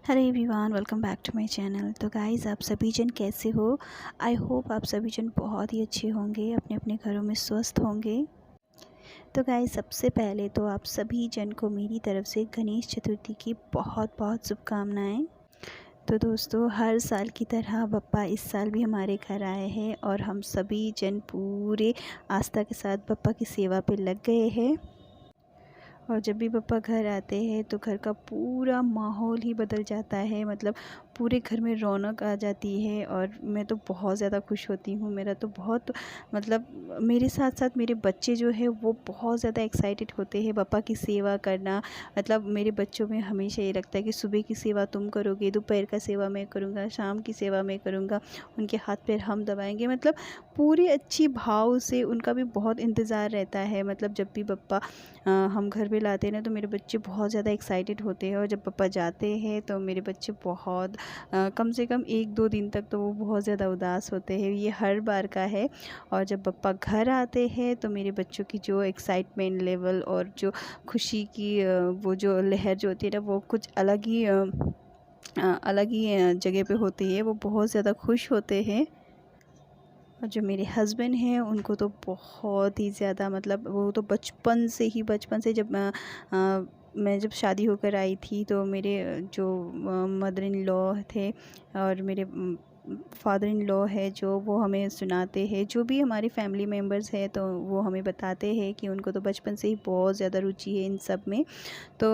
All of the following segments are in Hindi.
Hello everyone, welcome back to my channel. तो गाइज़, आप सभी जन कैसे हो? आई होप आप सभी जन बहुत ही अच्छे होंगे, अपने अपने घरों में स्वस्थ होंगे। तो गाइज़, सबसे पहले तो आप सभी जन को मेरी तरफ से गणेश चतुर्थी की बहुत बहुत शुभकामनाएं। तो दोस्तों, हर साल की तरह बप्पा इस साल भी हमारे घर आए हैं और हम सभी जन पूरे आस्था के साथ बप्पा की सेवा पे लग गए हैं। और जब भी पापा घर आते हैं तो घर का पूरा माहौल ही बदल जाता है, मतलब पूरे घर में रौनक आ जाती है। और मैं तो बहुत ज़्यादा खुश होती हूँ। मेरा तो बहुत, मतलब मेरे साथ साथ मेरे बच्चे जो है वो बहुत ज़्यादा एक्साइटेड होते हैं पापा की सेवा करना। मतलब मेरे बच्चों में हमेशा ये लगता है कि सुबह की सेवा तुम करोगे, दोपहर का सेवा मैं करूँगा, शाम की सेवा मैं करूँगा, उनके हाथ पैर हम दबाएंगे। मतलब पूरे अच्छी भाव से उनका भी बहुत इंतज़ार रहता है। मतलब जब भी पापा हम घर पे लाते हैं ना तो मेरे बच्चे बहुत ज़्यादा एक्साइटेड होते हैं। और जब पापा जाते हैं तो मेरे बच्चे बहुत कम से कम 1-2 दिन तक तो वो बहुत ज़्यादा उदास होते हैं। ये हर बार का है। और जब पापा घर आते हैं तो मेरे बच्चों की जो एक्साइटमेंट लेवल और जो खुशी की वो जो लहर जो होती है ना, वो कुछ अलग ही जगह पे होती है। वो बहुत ज़्यादा खुश होते हैं। और जो मेरे हस्बैंड हैं उनको तो बहुत ही ज़्यादा, मतलब वो तो बचपन से जब मैं जब शादी होकर आई थी तो मेरे जो मदर इन लॉ थे और मेरे फादर इन लॉ है जो, वो हमें सुनाते हैं। जो भी हमारी फैमिली मेम्बर्स हैं तो वो हमें बताते हैं कि उनको तो बचपन से ही बहुत ज़्यादा रुचि है इन सब में। तो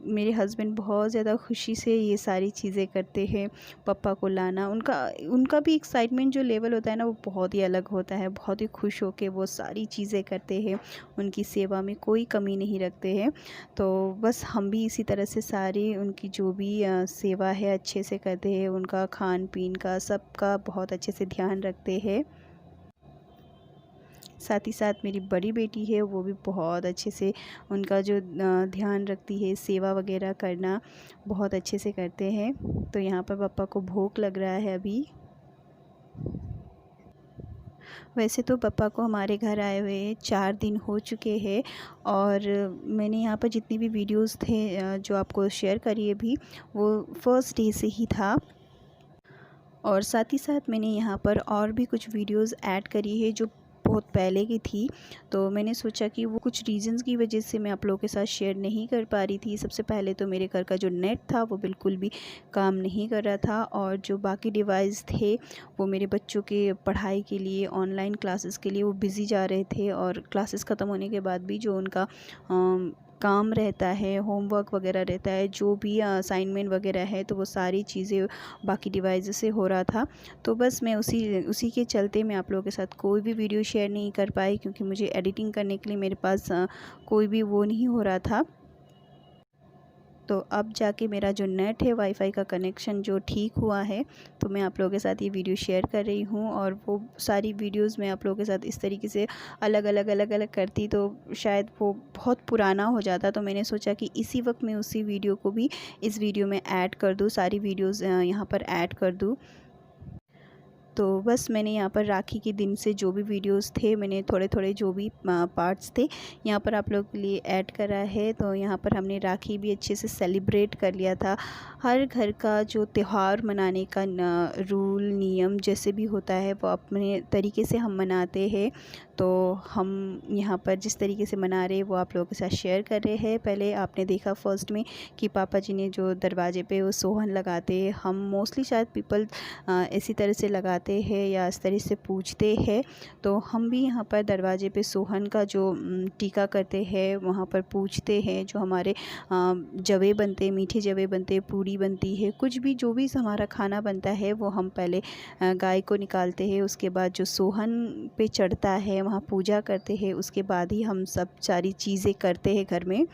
मेरे हस्बैंड बहुत ज़्यादा खुशी से ये सारी चीज़ें करते हैं। पापा को लाना, उनका उनका भी एक्साइटमेंट जो लेवल होता है ना, वो बहुत ही अलग होता है। बहुत ही खुश होकर वो सारी चीज़ें करते हैं, उनकी सेवा में कोई कमी नहीं रखते हैं। तो बस हम भी इसी तरह से सारी उनकी जो भी सेवा है अच्छे से करते हैं। उनका खान पीन का सबका बहुत अच्छे से ध्यान रखते हैं। साथ ही साथ मेरी बड़ी बेटी है, वो भी बहुत अच्छे से उनका जो ध्यान रखती है, सेवा वगैरह करना बहुत अच्छे से करते हैं। तो यहाँ पर पापा को भूख लग रहा है अभी। वैसे तो पापा को हमारे घर आए हुए 4 दिन हो चुके हैं और मैंने यहाँ पर जितनी भी वीडियोस थे जो आपको शेयर करी अभी, वो फर्स्ट डे से ही था। और साथ ही साथ मैंने यहाँ पर और भी कुछ वीडियोस ऐड करी है जो बहुत पहले की थी। तो मैंने सोचा कि वो कुछ रीज़न्स की वजह से मैं आप लोगों के साथ शेयर नहीं कर पा रही थी। सबसे पहले तो मेरे घर का जो नेट था वो बिल्कुल भी काम नहीं कर रहा था, और जो बाकी डिवाइस थे वो मेरे बच्चों के पढ़ाई के लिए, ऑनलाइन क्लासेस के लिए वो बिज़ी जा रहे थे। और क्लासेस ख़त्म होने के बाद भी जो उनका काम रहता है, होमवर्क वगैरह रहता है, जो भी असाइनमेंट वगैरह है, तो वो सारी चीज़ें बाकी डिवाइस से हो रहा था। तो बस मैं उसी के चलते मैं आप लोगों के साथ कोई भी वीडियो शेयर नहीं कर पाई, क्योंकि मुझे एडिटिंग करने के लिए मेरे पास कोई भी वो नहीं हो रहा था। तो अब जाके मेरा जो नेट है, वाईफाई का कनेक्शन जो ठीक हुआ है, तो मैं आप लोगों के साथ ये वीडियो शेयर कर रही हूँ। और वो सारी वीडियोस मैं आप लोगों के साथ इस तरीके से अलग अलग करती तो शायद वो बहुत पुराना हो जाता। तो मैंने सोचा कि इसी वक्त मैं उसी वीडियो को भी इस वीडियो में ऐड कर दूँ, सारी वीडियोज़ यहाँ पर ऐड कर दूँ। तो बस मैंने यहाँ पर राखी के दिन से जो भी वीडियोस थे, मैंने थोड़े थोड़े जो भी पार्ट्स थे यहाँ पर आप लोगों के लिए ऐड करा है। तो यहाँ पर हमने राखी भी अच्छे से सेलिब्रेट कर लिया था। हर घर का जो त्यौहार मनाने का रूल नियम जैसे भी होता है वो अपने तरीके से हम मनाते हैं। तो हम यहाँ पर जिस तरीके से मना रहे हैं वो आप लोगों के साथ शेयर कर रहे हैं। पहले आपने देखा फर्स्ट में कि पापा जी ने जो दरवाजे पे वो सोहन लगाते हैं, हम मोस्टली शायद पीपल इसी तरह से लगाते हैं या इस तरह से पूछते हैं। तो हम भी यहाँ पर दरवाजे पे सोहन का जो टीका करते हैं, वहाँ पर पूछते हैं। जो हमारे जवे बनते, मीठे जवे बनते, पूरी बनती है, कुछ भी जो भी हमारा खाना बनता है वो हम पहले गाय को निकालते हैं। उसके बाद जो सोहन पे चढ़ता है वहाँ पूजा करते हैं, उसके बाद ही हम सब सारी चीज़ें करते हैं घर में।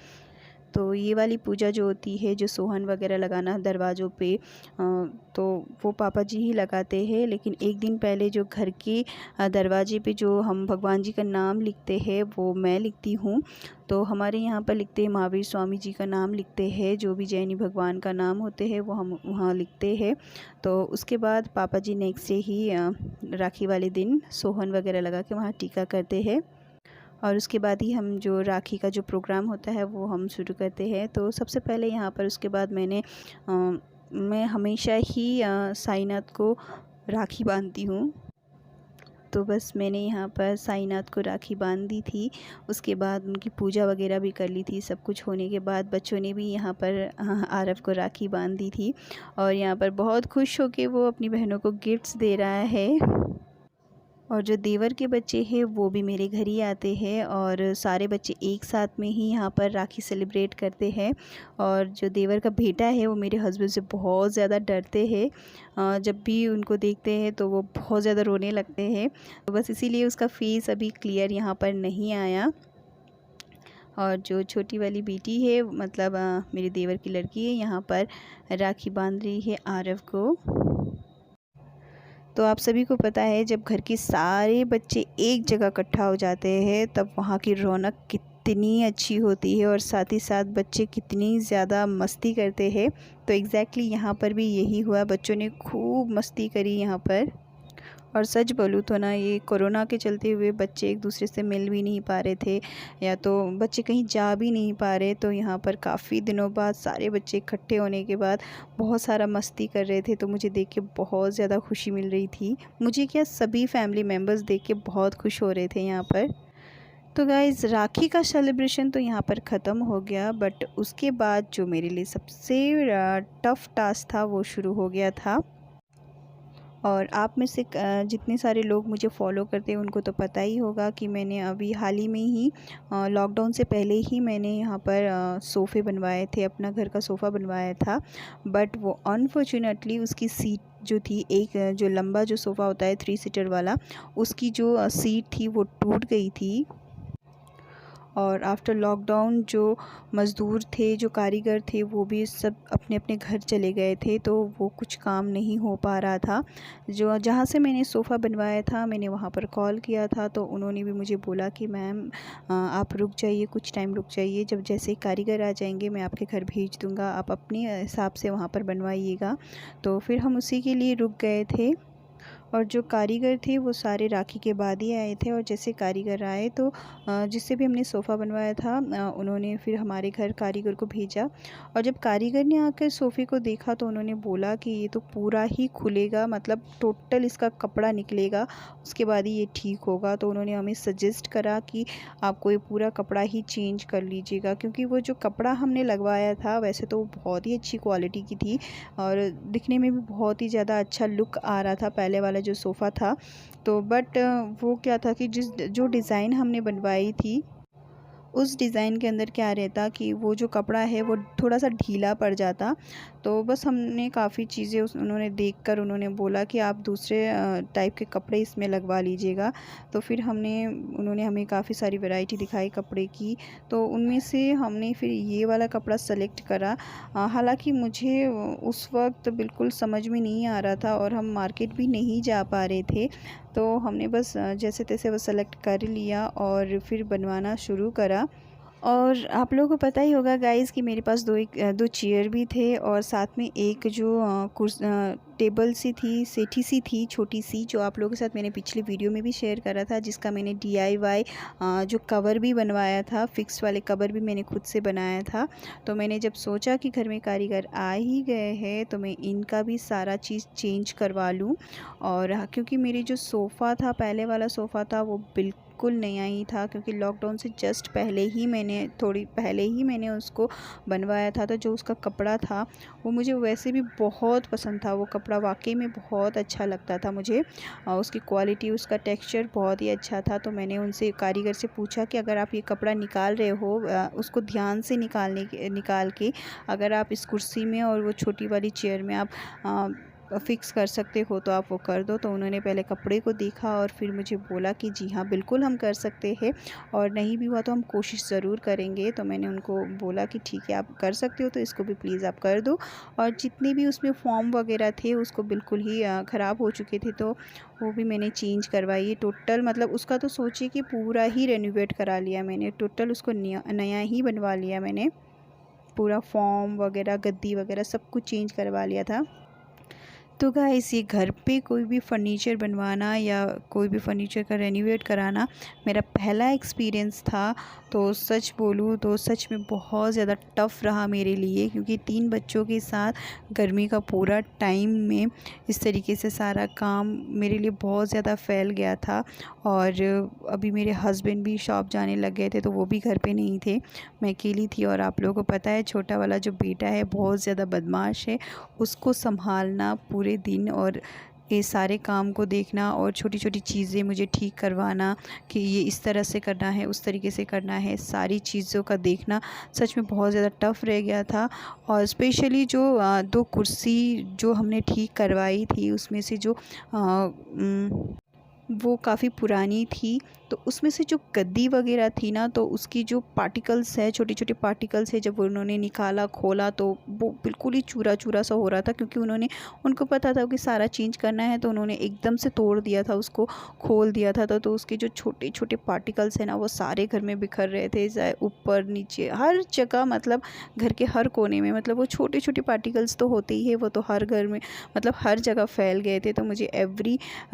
तो ये वाली पूजा जो होती है, जो सोहन वगैरह लगाना दरवाज़ों पे, तो वो पापा जी ही लगाते हैं। लेकिन एक दिन पहले जो घर के दरवाजे पे जो हम भगवान जी का नाम लिखते हैं वो मैं लिखती हूँ। तो हमारे यहाँ पर लिखते हैं महावीर स्वामी जी का नाम लिखते हैं, जो भी जैनी भगवान का नाम होते हैं वो हम वहाँ लिखते हैं। तो उसके बाद पापा जी नेक्स्ट डे ही राखी वाले दिन सोहन वगैरह लगा के वहाँ टीका करते हैं। और उसके बाद ही हम जो राखी का जो प्रोग्राम होता है वो हम शुरू करते हैं। तो सबसे पहले यहाँ पर उसके बाद मैं हमेशा ही साईनाथ को राखी बांधती हूँ। तो बस मैंने यहाँ पर साईनाथ को राखी बांध दी थी। उसके बाद उनकी पूजा वगैरह भी कर ली थी। सब कुछ होने के बाद बच्चों ने भी यहाँ पर आरव को राखी बांध दी थी, और यहाँ पर बहुत खुश होके वो अपनी बहनों को गिफ्ट्स दे रहा है। और जो देवर के बच्चे हैं वो भी मेरे घर ही आते हैं, और सारे बच्चे एक साथ में ही यहाँ पर राखी सेलिब्रेट करते हैं। और जो देवर का बेटा है वो मेरे हस्बैंड से बहुत ज़्यादा डरते हैं। जब भी उनको देखते हैं तो वो बहुत ज़्यादा रोने लगते हैं। तो बस इसीलिए उसका फेस अभी क्लियर यहाँ पर नहीं आया। और जो छोटी वाली बेटी है, मतलब मेरे देवर की लड़की है, यहाँ पर राखी बांध रही है आरव को। तो आप सभी को पता है जब घर के सारे बच्चे एक जगह इकट्ठा हो जाते हैं तब वहाँ की रौनक कितनी अच्छी होती है, और साथ ही साथ बच्चे कितनी ज़्यादा मस्ती करते हैं। तो एग्जैक्टली यहाँ पर भी यही हुआ, बच्चों ने खूब मस्ती करी यहाँ पर। और सच बोलूँ तो ना, ये कोरोना के चलते हुए बच्चे एक दूसरे से मिल भी नहीं पा रहे थे, या तो बच्चे कहीं जा भी नहीं पा रहे। तो यहाँ पर काफ़ी दिनों बाद सारे बच्चे इकट्ठे होने के बाद बहुत सारा मस्ती कर रहे थे। तो मुझे देख के बहुत ज़्यादा खुशी मिल रही थी। मुझे क्या, सभी फैमिली मेम्बर्स देख के बहुत खुश हो रहे थे यहाँ पर। तो गाइज़, राखी का सेलिब्रेशन तो यहाँ पर ख़त्म हो गया, बट उसके बाद जो मेरे लिए सबसे टफ़ टास्क था वो शुरू हो गया था। और आप में से जितने सारे लोग मुझे फ़ॉलो करते हैं उनको तो पता ही होगा कि मैंने अभी हाल ही में ही लॉकडाउन से पहले ही मैंने यहाँ पर सोफ़े बनवाए थे, अपना घर का सोफ़ा बनवाया था। बट वो अनफॉर्चुनेटली उसकी सीट जो थी, एक जो लंबा जो सोफ़ा होता है 3 सीटर वाला, उसकी जो सीट थी वो टूट गई थी। और आफ्टर लॉकडाउन जो मज़दूर थे, जो कारीगर थे, वो भी सब अपने अपने घर चले गए थे। तो वो कुछ काम नहीं हो पा रहा था। जो जहाँ से मैंने सोफ़ा बनवाया था, मैंने वहाँ पर कॉल किया था, तो उन्होंने भी मुझे बोला कि मैम आप रुक जाइए, कुछ टाइम रुक जाइए, जब जैसे कारीगर आ जाएंगे मैं आपके घर भेज दूँगा, आप अपने हिसाब से वहाँ पर बनवाइएगा। तो फिर हम उसी के लिए रुक गए थे। और जो कारीगर थे वो सारे राखी के बाद ही आए थे। और जैसे कारीगर आए तो जिससे भी हमने सोफ़ा बनवाया था उन्होंने फिर हमारे घर कारीगर को भेजा। और जब कारीगर ने आकर सोफ़े को देखा तो उन्होंने बोला कि ये तो पूरा ही खुलेगा, मतलब टोटल इसका कपड़ा निकलेगा, उसके बाद ही ये ठीक होगा। तो उन्होंने हमें सजेस्ट करा कि आपको ये पूरा कपड़ा ही चेंज कर लीजिएगा, क्योंकि वो जो कपड़ा हमने लगवाया था वैसे तो वो बहुत ही अच्छी क्वालिटी की थी और दिखने में भी बहुत ही ज़्यादा अच्छा लुक आ रहा था पहले वाला जो सोफ़ा था। तो बट वो क्या था कि जो डिज़ाइन हमने बनवाई थी उस डिज़ाइन के अंदर क्या रहता कि वो जो कपड़ा है वो थोड़ा-सा ढीला पड़ जाता। तो बस हमने काफ़ी चीज़ें उन्होंने देखकर उन्होंने बोला कि आप दूसरे टाइप के कपड़े इसमें लगवा लीजिएगा। तो फिर उन्होंने हमें काफ़ी सारी वैरायटी दिखाई कपड़े की, तो उनमें से हमने फिर ये वाला कपड़ा सेलेक्ट करा। हालाँकि मुझे उस वक़्त बिल्कुल समझ में नहीं आ रहा था और हम मार्केट भी नहीं जा पा रहे थे। तो हमने बस जैसे-तैसे वो सेलेक्ट कर लिया और फिर बनवाना शुरू करा। और आप लोगों को पता ही होगा गाइज़ कि मेरे पास दो चेयर भी थे और साथ में एक जो टेबल सी थी, सेठी सी थी छोटी-सी, जो आप लोगों के साथ मैंने पिछले वीडियो में भी शेयर करा था, जिसका मैंने डीआईवाई जो कवर भी बनवाया था, फिक्स वाले कवर भी मैंने खुद से बनाया था। तो मैंने जब सोचा कि घर में कारीगर आ ही गए हैं तो मैं इनका भी सारा चीज़ चेंज करवा लूँ। और क्योंकि मेरी जो सोफ़ा था, पहले वाला सोफ़ा था, वो बिल्कुल नया ही था, क्योंकि लॉकडाउन से जस्ट थोड़ी पहले ही मैंने उसको बनवाया था। तो जो उसका कपड़ा था वो मुझे वैसे भी बहुत पसंद था, वो कपड़ा वाकई में बहुत अच्छा लगता था मुझे। उसकी क्वालिटी, उसका टेक्सचर बहुत ही अच्छा था। तो मैंने उनसे, कारीगर से पूछा कि अगर आप ये कपड़ा निकाल रहे हो उसको ध्यान से निकाल के अगर आप इस कुर्सी में और वो छोटी वाली चेयर में आप फ़िक्स कर सकते हो तो आप वो कर दो। तो उन्होंने पहले कपड़े को देखा और फिर मुझे बोला कि जी हाँ, बिल्कुल हम कर सकते हैं और नहीं भी हुआ तो हम कोशिश ज़रूर करेंगे। तो मैंने उनको बोला कि ठीक है, आप कर सकते हो तो इसको भी प्लीज़ आप कर दो। और जितने भी उसमें फॉर्म वगैरह थे उसको बिल्कुल ही ख़राब हो चुके थे, तो वो भी मैंने चेंज करवाई टोटल। मतलब उसका तो सोचिए कि पूरा ही रेनोवेट करा लिया मैंने, टोटल उसको नया ही बनवा लिया मैंने। पूरा फॉर्म वगैरह, गद्दी वगैरह सब कुछ चेंज करवा लिया था। तो गाइस, ये घर पे कोई भी फ़र्नीचर बनवाना या कोई भी फ़र्नीचर का रेनोवेट कराना मेरा पहला एक्सपीरियंस था। तो सच बोलूँ तो सच में बहुत ज़्यादा टफ़ रहा मेरे लिए, क्योंकि 3 बच्चों के साथ गर्मी का पूरा टाइम में इस तरीके से सारा काम मेरे लिए बहुत ज़्यादा फैल गया था। और अभी मेरे हस्बैंड भी शॉप जाने लग गए थे तो वो भी घर पे नहीं थे, मैं अकेली थी। और आप लोगों को पता है छोटा वाला जो बेटा है बहुत ज़्यादा बदमाश है, उसको संभालना पूरे दिन और ये सारे काम को देखना और छोटी-छोटी चीज़ें मुझे ठीक करवाना कि ये इस तरह से करना है, उस तरीके से करना है, सारी चीज़ों का देखना सच में बहुत ज़्यादा टफ़ रह गया था। और स्पेशली जो 2 कुर्सी जो हमने ठीक करवाई थी उसमें से जो वो काफ़ी पुरानी थी, तो उसमें से जो गद्दी वगैरह थी ना, तो उसकी जो पार्टिकल्स है, छोटे-छोटे पार्टिकल्स है, जब उन्होंने निकाला, खोला तो वो बिल्कुल ही चूरा-चूरा सा हो रहा था, क्योंकि उनको पता था कि सारा चेंज करना है, तो उन्होंने एकदम से तोड़ दिया था, उसको खोल दिया था। तो उसके जो छोटे-छोटे पार्टिकल्स हैं ना, वो सारे घर में बिखर रहे थे, चाहे ऊपर, नीचे, हर जगह, मतलब घर के हर कोने में। मतलब वो छोटे-छोटे पार्टिकल्स तो होते ही है, वो तो हर घर में, मतलब हर जगह फैल गए थे। तो मुझे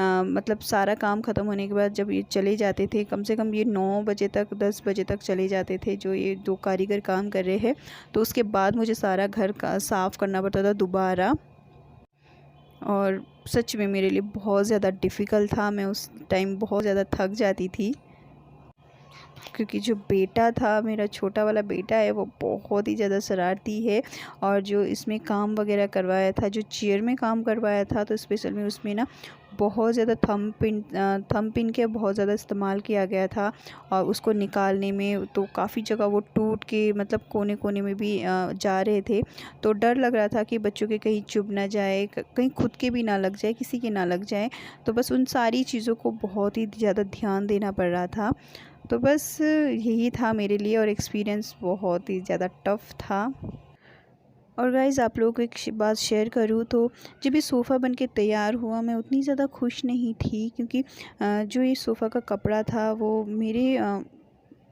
मतलब सारा काम ख़त्म होने के बाद जब ये चले जाते थे, कम से कम ये 9 बजे तक, 10 बजे तक चले जाते थे जो ये 2 कारीगर काम कर रहे हैं, तो उसके बाद मुझे सारा घर का साफ़ करना पड़ता था दोबारा। और सच में मेरे लिए बहुत ज़्यादा डिफ़िकल्ट था, मैं उस टाइम बहुत ज़्यादा थक जाती थी, क्योंकि जो बेटा था, मेरा छोटा वाला बेटा है, वो बहुत ही ज़्यादा शरारती है। और जो इसमें काम वगैरह करवाया था, जो चेयर में काम करवाया था, तो स्पेशल में उसमें ना बहुत ज़्यादा थंब पिन के बहुत ज़्यादा इस्तेमाल किया गया था। और उसको निकालने में तो काफ़ी जगह वो टूट के, मतलब कोने-कोने में भी जा रहे थे। तो डर लग रहा था कि बच्चों के कहीं चुभ ना जाए, कहीं खुद के भी ना लग जाए, किसी के ना लग जाए। तो बस उन सारी चीज़ों को बहुत ही ज़्यादा ध्यान देना पड़ रहा था। तो बस यही था मेरे लिए, और एक्सपीरियंस बहुत ही ज़्यादा टफ़ था। और गाइज़, आप लोगों को एक बात शेयर करूँ तो जब ये सोफ़ा बन के तैयार हुआ, मैं उतनी ज़्यादा खुश नहीं थी, क्योंकि जो ये सोफ़ा का कपड़ा था वो मेरे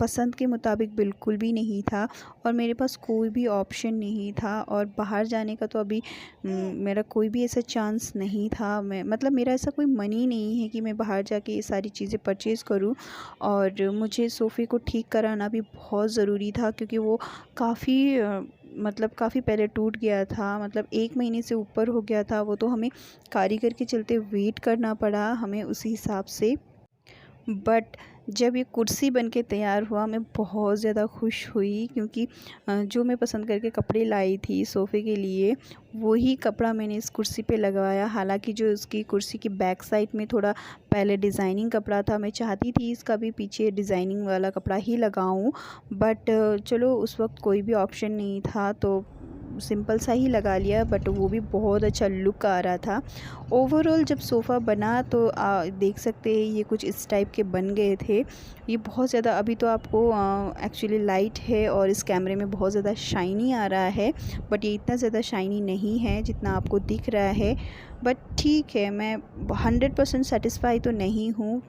पसंद के मुताबिक बिल्कुल भी नहीं था और मेरे पास कोई भी ऑप्शन नहीं था। और बाहर जाने का तो अभी मेरा कोई भी ऐसा चांस नहीं था। मैं मतलब मेरा ऐसा कोई मनी नहीं है कि मैं बाहर जाके ये सारी चीज़ें परचेज़ करूं। और मुझे सोफ़े को ठीक कराना भी बहुत ज़रूरी था क्योंकि वो काफ़ी मतलब काफ़ी पहले टूट गया था। मतलब 1 महीने से ऊपर हो गया था। वो तो हमें कारीगर के चलते वेट करना पड़ा हमें उसी हिसाब से। बट जब ये कुर्सी बन के तैयार हुआ मैं बहुत ज़्यादा खुश हुई क्योंकि जो मैं पसंद करके कपड़े लाई थी सोफ़े के लिए वही कपड़ा मैंने इस कुर्सी पे लगवाया। हालांकि जो उसकी कुर्सी की बैक साइड में थोड़ा पहले डिज़ाइनिंग कपड़ा था, मैं चाहती थी इसका भी पीछे डिज़ाइनिंग वाला कपड़ा ही लगाऊं। बट चलो उस वक्त कोई भी ऑप्शन नहीं था तो सिंपल सा ही लगा लिया। बट वो भी बहुत अच्छा लुक आ रहा था। ओवरऑल जब सोफ़ा बना तो देख सकते हैं ये कुछ इस टाइप के बन गए थे। ये बहुत ज़्यादा अभी तो आपको एक्चुअली लाइट है और इस कैमरे में बहुत ज़्यादा शाइनी आ रहा है। बट ये इतना ज़्यादा शाइनी नहीं है जितना आपको दिख रहा है। बट ठीक है, मैं 100% सेटिस्फाई तो नहीं हूँ।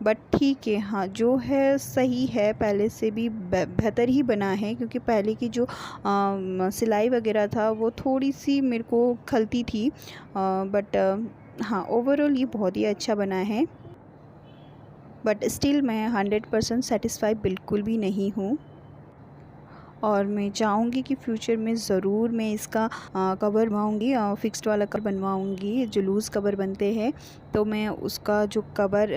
बट ठीक है, हाँ जो है सही है, पहले से भी बेहतर ही बना है क्योंकि पहले की जो सिलाई वगैरह था वो थोड़ी सी मेरे को खलती थी। बट हाँ ओवरऑल ये बहुत ही अच्छा बना है। बट स्टिल मैं 100% सेटिस्फाई बिल्कुल भी नहीं हूँ। और मैं चाहूँगी कि फ्यूचर में ज़रूर मैं इसका कवर बनवाऊँगी, फिक्स्ड वाला कवर बनवाऊँगी जो लूज़ कवर बनते हैं। तो मैं उसका जो कवर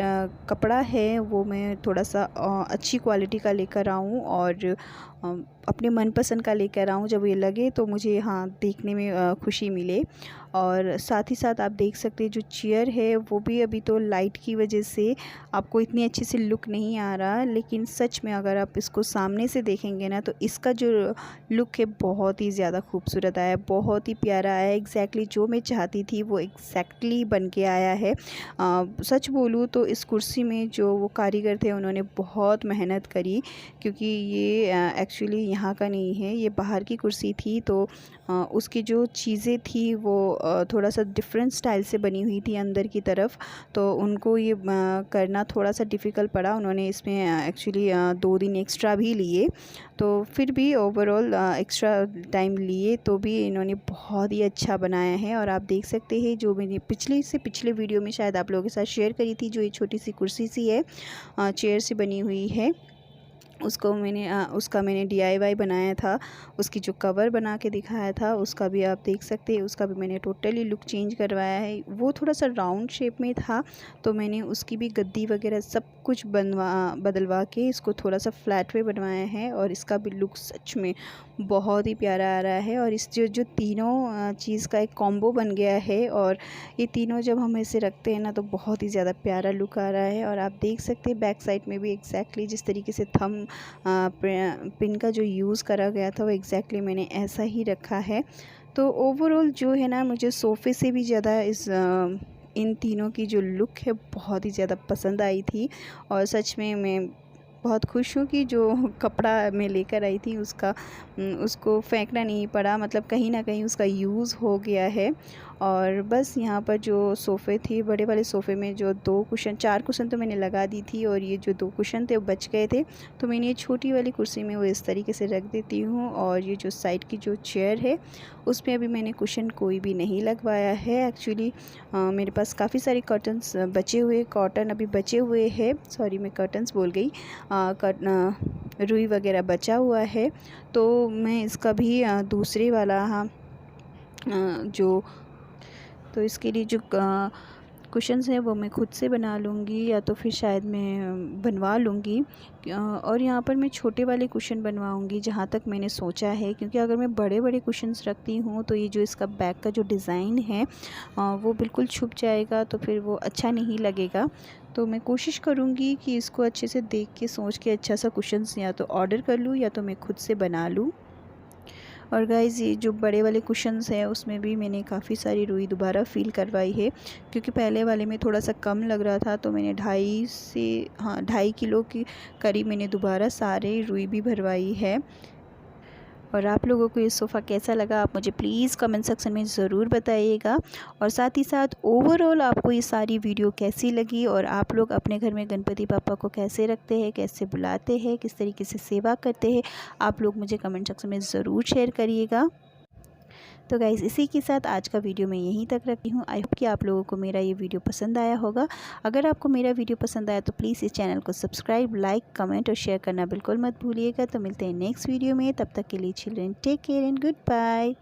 कपड़ा है वो मैं थोड़ा सा अच्छी क्वालिटी का लेकर आऊँ और अपने मनपसंद का लेकर आऊँ। जब ये लगे तो मुझे हाँ देखने में खुशी मिले। और साथ ही साथ आप देख सकते हैं जो चेयर है वो भी अभी तो लाइट की वजह से आपको इतनी अच्छी सी लुक नहीं आ रहा, लेकिन सच में अगर आप इसको सामने से देखेंगे ना तो इसका जो लुक है बहुत ही ज़्यादा खूबसूरत आया है, बहुत ही प्यारा आया है। एग्जैक्टली जो मैं चाहती थी वो एग्जैक्टली बन के आया है। सच बोलूँ तो इस कुर्सी में जो वो कारीगर थे उन्होंने बहुत मेहनत करी क्योंकि ये एक्चुअली यहाँ का नहीं है, ये बाहर की कुर्सी थी। तो उसकी जो चीज़ें थी वो थोड़ा सा डिफरेंट स्टाइल से बनी हुई थी अंदर की तरफ। तो उनको ये करना थोड़ा सा डिफ़िकल्ट पड़ा। उन्होंने इसमें एक्चुअली 2 दिन एक्स्ट्रा भी लिए। तो फिर भी ओवरऑल एक्स्ट्रा टाइम लिए तो भी इन्होंने बहुत ही अच्छा बनाया है। और आप देख सकते हैं जो मैंने पिछले वीडियो में शायद आप लोगों के साथ शेयर करी थी, जो ये छोटी सी कुर्सी सी है चेयर से बनी हुई है, उसका मैंने DIY बनाया था। उसकी जो कवर बना के दिखाया था उसका भी आप देख सकते हैं, उसका भी मैंने टोटली लुक चेंज करवाया है। वो थोड़ा सा राउंड शेप में था तो मैंने उसकी भी गद्दी वगैरह सब कुछ बदलवा के इसको थोड़ा सा फ्लैट वे बनवाया है। और इसका भी लुक सच में बहुत ही प्यारा आ रहा है। और इस जो तीनों चीज़ का एक कॉम्बो बन गया है और ये तीनों जब हम ऐसे रखते हैं ना तो बहुत ही ज़्यादा प्यारा लुक आ रहा है। और आप देख सकते हैं बैक साइड में भी एग्जैक्टली जिस तरीके से थंब पिन का जो यूज़ करा गया था वो एग्जैक्टली मैंने ऐसा ही रखा है। तो ओवरऑल जो है ना मुझे सोफ़े से भी ज़्यादा इन तीनों की जो लुक है बहुत ही ज़्यादा पसंद आई थी। और सच में मैं बहुत खुश हूँ कि जो कपड़ा मैं लेकर आई थी उसको फेंकना नहीं पड़ा, मतलब कहीं ना कहीं उसका यूज़ हो गया है। और बस यहाँ पर जो सोफ़े थी, बड़े वाले सोफ़े में जो 4 कुशन तो मैंने लगा दी थी और ये जो 2 कुशन थे वो बच गए थे। तो मैंने ये छोटी वाली कुर्सी में वो इस तरीके से रख देती हूँ। और ये जो साइड की जो चेयर है उसमें अभी मैंने कुशन कोई भी नहीं लगवाया है। एक्चुअली मेरे पास काफ़ी सारे कर्टन्स बचे हुए, कॉटन अभी बचे हुए हैं, सॉरी मैं कर्टन्स बोल गई, रुई वगैरह बचा हुआ है। तो मैं इसका भी दूसरे वाला जो तो इसके लिए जो कुशन्स हैं वो मैं खुद से बना लूँगी या तो फिर शायद मैं बनवा लूँगी। और यहाँ पर मैं छोटे वाले कुशन बनवाऊँगी जहाँ तक मैंने सोचा है, क्योंकि अगर मैं बड़े बड़े कुशन्स रखती हूँ तो ये जो इसका बैक का जो डिज़ाइन है वो बिल्कुल छुप जाएगा, तो फिर वो अच्छा नहीं लगेगा। तो मैं कोशिश करूँगी कि इसको अच्छे से देख के सोच के अच्छा सा कुशन्स या तो ऑर्डर कर लूँ या तो मैं खुद से बना लूँ। और गाइज़ ये जो बड़े वाले कुशन्स हैं उसमें भी मैंने काफ़ी सारी रुई दोबारा फ़िल करवाई है, क्योंकि पहले वाले में थोड़ा सा कम लग रहा था। तो मैंने 2.5 किलो के करीब मैंने दोबारा सारे रुई भी भरवाई है। और आप लोगों को ये सोफ़ा कैसा लगा आप मुझे प्लीज़ कमेंट सेक्शन में ज़रूर बताइएगा। और साथ ही साथ ओवरऑल आपको ये सारी वीडियो कैसी लगी और आप लोग अपने घर में गणपति पापा को कैसे रखते हैं, कैसे बुलाते हैं, किस तरीके से सेवा करते हैं, आप लोग मुझे कमेंट सेक्शन में ज़रूर शेयर करिएगा। तो गाइज़ इसी के साथ आज का वीडियो मैं यहीं तक रखती हूँ। आई होप कि आप लोगों को मेरा ये वीडियो पसंद आया होगा। अगर आपको मेरा वीडियो पसंद आया तो प्लीज़ इस चैनल को सब्सक्राइब, लाइक, कमेंट और शेयर करना बिल्कुल मत भूलिएगा। तो मिलते हैं नेक्स्ट वीडियो में, तब तक के लिए children take care and good bye.